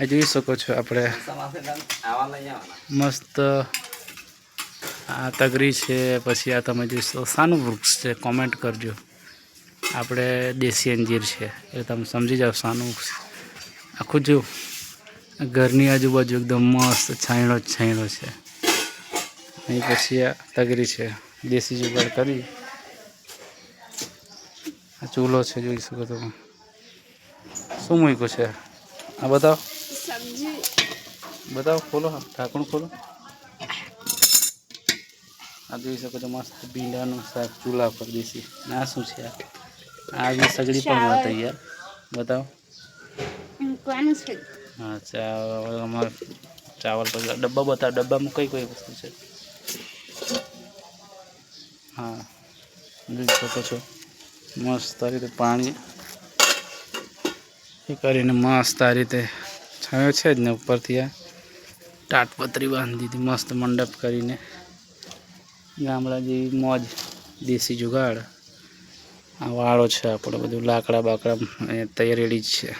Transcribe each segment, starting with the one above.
આ જોઈ શકો છો આપણે મસ્ત આ તગરી છે, પછી આ તમે જોઈ શાનું વૃક્ષ છે કોમેન્ટ કરજો. આપણે દેશી અંજીર છે એ તમે સમજી જાઓ શાનું વૃક્ષ. આખું જો ઘરની આજુબાજુ એકદમ મસ્ત છાંયડો જ છાંયડો છે. અહીં પછી આ તગરી છે, દેશી જુગાડ કરી. આ ચૂલો છે જોઈ શકો તમે. શું મૂક્યું છે આ બતાવો, બતાવો, ખોલો, ઢાંકણું ખોલો. આ જોઈ શકો છો મસ્ત ભીંડાનું શાક ચૂલા પર દેશી. આ શું છે? આ બી સગડી પણ મળે તૈયાર. બતાવો. અચ્છા, અમારે ચાવલ પછી ડબ્બા બતાવો. ડબ્બામાં કઈ કઈ વસ્તુ છે? હા, જોઈ શકો છો મસ્ત આ રીતે પાણી એ કરીને મસ્ત આ રીતે છાંયો છે જ ને. ઉપરથી આ ટાટપત્રી બાંધી દીધી મસ્ત મંડપ કરીને. ગામડા જેવી મોજ, દેશી જુગાડ. આ વાળો છે આપણે, બધું લાકડા બાકડા તૈયાર રેડી જ છે.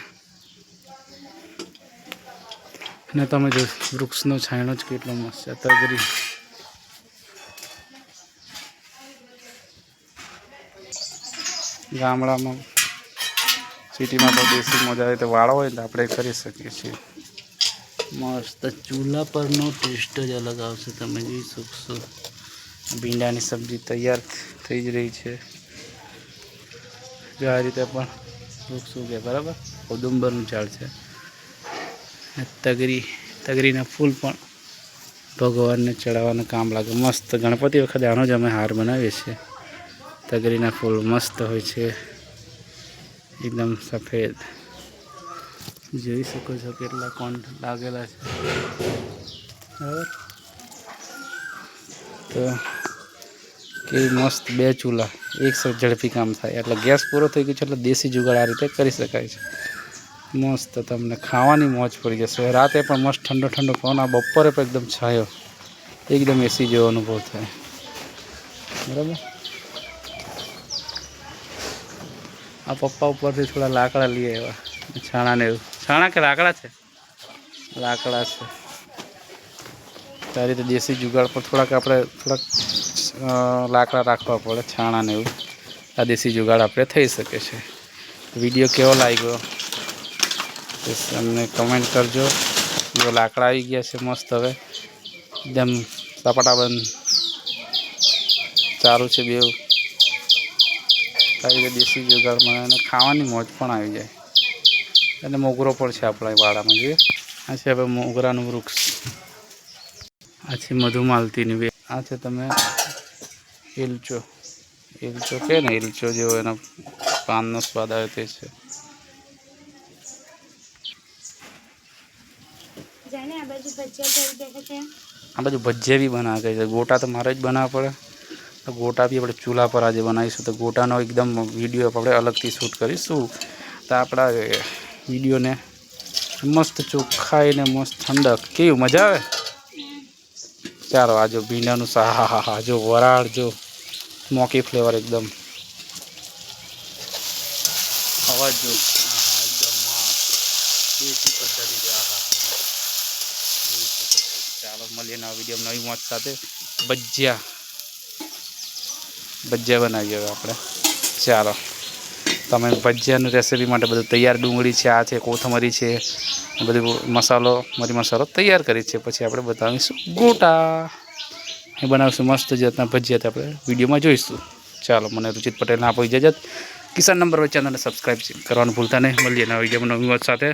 અને તમે જો વૃક્ષનો છાંયડો જ કેટલો મસ્ત છે. તગરી ગામડામાં, સિટીમાં તો દેશી મજા આવે તો વાળો હોય તો આપણે કરી શકીએ છીએ. મસ્ત ચૂલા પરનો ટેસ્ટ જ અલગ આવશે. તમે જોઈ શકશો ભીંડાની સબ્જી તૈયાર થઈ જ રહી છે. જો આ રીતે પણ વૃક્ષ ઉગે બરાબર. ઔદુંબરનું ઝાડ છે. તગરીના ફૂલ પણ ભગવાનને ચડાવવાનું કામ લાગે. મસ્ત ગણપતિ વખતે આનો જ અમે હાર બનાવીએ છીએ. તગરીના ફૂલ મસ્ત હોય છે, એકદમ સફેદ. જોઈ શકો છો કેટલા કોણ લાગેલા છે. બરાબર. તો કેવી મસ્ત બે ચૂલા એક સાથે ઝડપી કામ થાય. એટલે ગેસ પૂરો થઈ ગયો છે એટલે દેશી જુગાડ આ રીતે કરી શકાય છે. મસ્ત તમને ખાવાની મોજ પડી જશે. રાતે પણ મસ્ત ઠંડો ઠંડો પવન. આ બપોરે પણ એકદમ છાયો, એકદમ એસી જેવો અનુભવ થાય. બરાબર. આ પપ્પા ઉપરથી થોડા લાકડા લઈ આવ્યા, છાણા ને એવું. છાણા કે લાકડા છે? લાકડા છે. આ રીતે દેશી જુગાડ પર થોડાક લાકડા રાખવા પડે, છાણા ને એવું. આ દેશી જુગાડ આપણે થઈ શકે છે. વિડીયો કેવો લાગ્યો અમને કમેન્ટ કરજો. જો લાકડા આવી ગયા છે મસ્ત, હવે એકદમ સપાટાબંધ ચાલુ છે બેવ. આવી રીતે દેશી જુગાડમાં અને ખાવાની મોજ પણ આવી જાય. અને મોગરો પણ છે આપણા વાડામાં. જોઈએ આ છે હવે મોગરાનું વૃક્ષ. આ છે મધુમાલતીની બે. આ છે તમે એલચો. એલચો કે ને, એલચો જેવો એનો પાનનો સ્વાદ આવે તે છે. આ બાજુ ભજીયા બી બનાવે છે. ગોટા તો મારે જ બનાવવા પડે. તો ગોટા બી આપણે ચૂલા પર આજે બનાવીશું. તો ગોટાનો એકદમ વિડીયો આપણે અલગથી શૂટ કરીશું. તો આપણા વિડીયોને મસ્ત ચોખ્ખાઈને મસ્ત ઠંડક કેવી મજા આવે. ચાલો આ જો ભીંડાનું શાક. હા હા હા, જો વરાળ, જો સ્મોકી ફ્લેવર એકદમ. અવાજ જો એકદમ દેશી પદ્ધતિ. ચાલો મળીએ નવા વિડીયો નવી મોજ સાથે. ભજીયા બનાવીએ હવે આપણે. ચાલો તમે ભજીયાની રેસીપી માટે બધું તૈયાર, ડુંગળી છે, આ છે, કોથમરી છે, બધું મસાલો, મરી મસાલો તૈયાર કરી છે. પછી આપણે બતાવીશું ગોટા એ બનાવીશું મસ્ત જાતના ભજીયા. આપણે વિડીયોમાં જોઈશું. ચાલો, મને રુચિત પટેલને આપો ઇજાજત. કિસાન નંબર 1 ચેનલને સબસ્ક્રાઈબ કરવાનું ભૂલતા નહીં. મળીએ નવા વિડીયોમાં નવી મોજ સાથે.